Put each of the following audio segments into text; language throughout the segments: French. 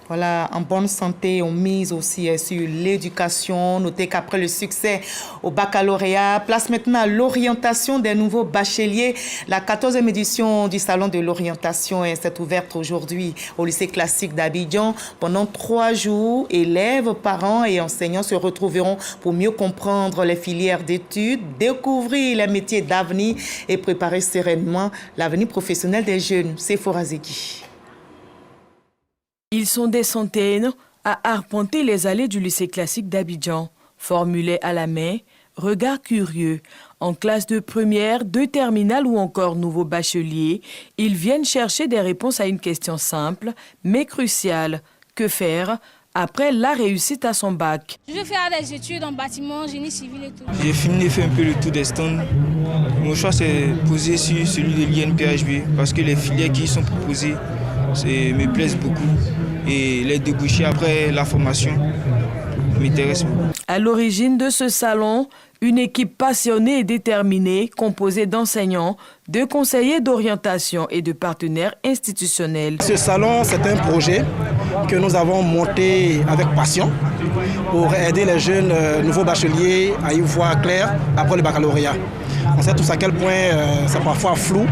Voilà, en bonne santé, on mise aussi sur l'éducation. Notez qu'après le succès au baccalauréat, place maintenant à l'orientation des nouveaux bacheliers. La 14e édition du Salon de l'orientation s'est ouverte aujourd'hui au lycée classique d'Abidjan. Pendant 3 jours, élèves, parents et enseignants se retrouveront pour mieux comprendre les filières d'études, découvrir les métiers d'avenir et préparer sereinement l'avenir professionnel des jeunes. C'est Forazegi. Ils sont des centaines à arpenter les allées du lycée classique d'Abidjan. Formulés à la main, regard curieux. En classe de première, de terminale ou encore nouveaux bacheliers, ils viennent chercher des réponses à une question simple, mais cruciale. Que faire après la réussite à son bac? Je vais faire des études en bâtiment, génie civil et tout. J'ai fini de faire un peu le tour des stands. Mon choix s'est posé sur celui de l'INPHB parce que les filières qui sont proposées me plaisent beaucoup. Et les débouchés après la formation m'intéressent beaucoup. À l'origine de ce salon, une équipe passionnée et déterminée, composée d'enseignants, de conseillers d'orientation et de partenaires institutionnels. Ce salon, c'est un projet que nous avons monté avec passion pour aider les jeunes nouveaux bacheliers à y voir clair après le baccalauréat. On sait tous à quel point c'est parfois flou,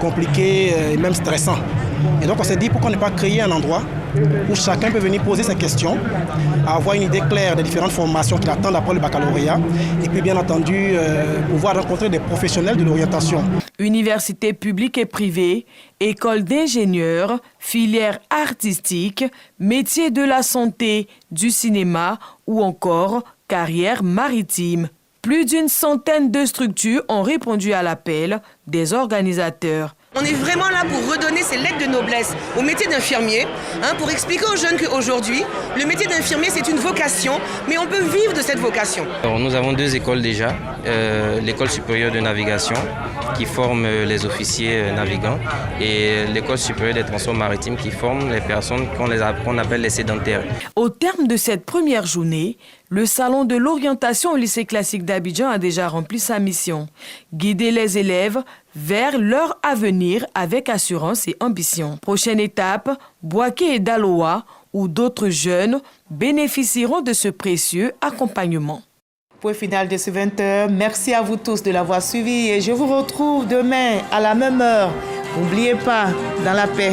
compliqué et même stressant. Et donc on s'est dit pourquoi ne pas créer un endroit où chacun peut venir poser ses questions, avoir une idée claire des différentes formations qui l'attendent après le baccalauréat et puis bien entendu pouvoir rencontrer des professionnels de l'orientation. Universités publiques et privées, écoles d'ingénieurs, filières artistiques, métiers de la santé, du cinéma ou encore carrière maritime. Plus d'une centaine de structures ont répondu à l'appel des organisateurs. On est vraiment là pour redonner ces lettres de noblesse au métier d'infirmier, pour expliquer aux jeunes qu'aujourd'hui, le métier d'infirmier, c'est une vocation, mais on peut vivre de cette vocation. Alors, nous avons 2 écoles déjà. L'école supérieure de navigation qui forme les officiers navigants et l'école supérieure des transports maritimes qui forme les personnes qu'on appelle les sédentaires. Au terme de cette première journée, le salon de l'orientation au lycée classique d'Abidjan a déjà rempli sa mission. Guider les élèves vers leur avenir avec assurance et ambition. Prochaine étape, Boaké et Daloa, où d'autres jeunes bénéficieront de ce précieux accompagnement. Point final de ce 20h. Merci à vous tous de l'avoir suivi et je vous retrouve demain à la même heure. N'oubliez pas, dans la paix.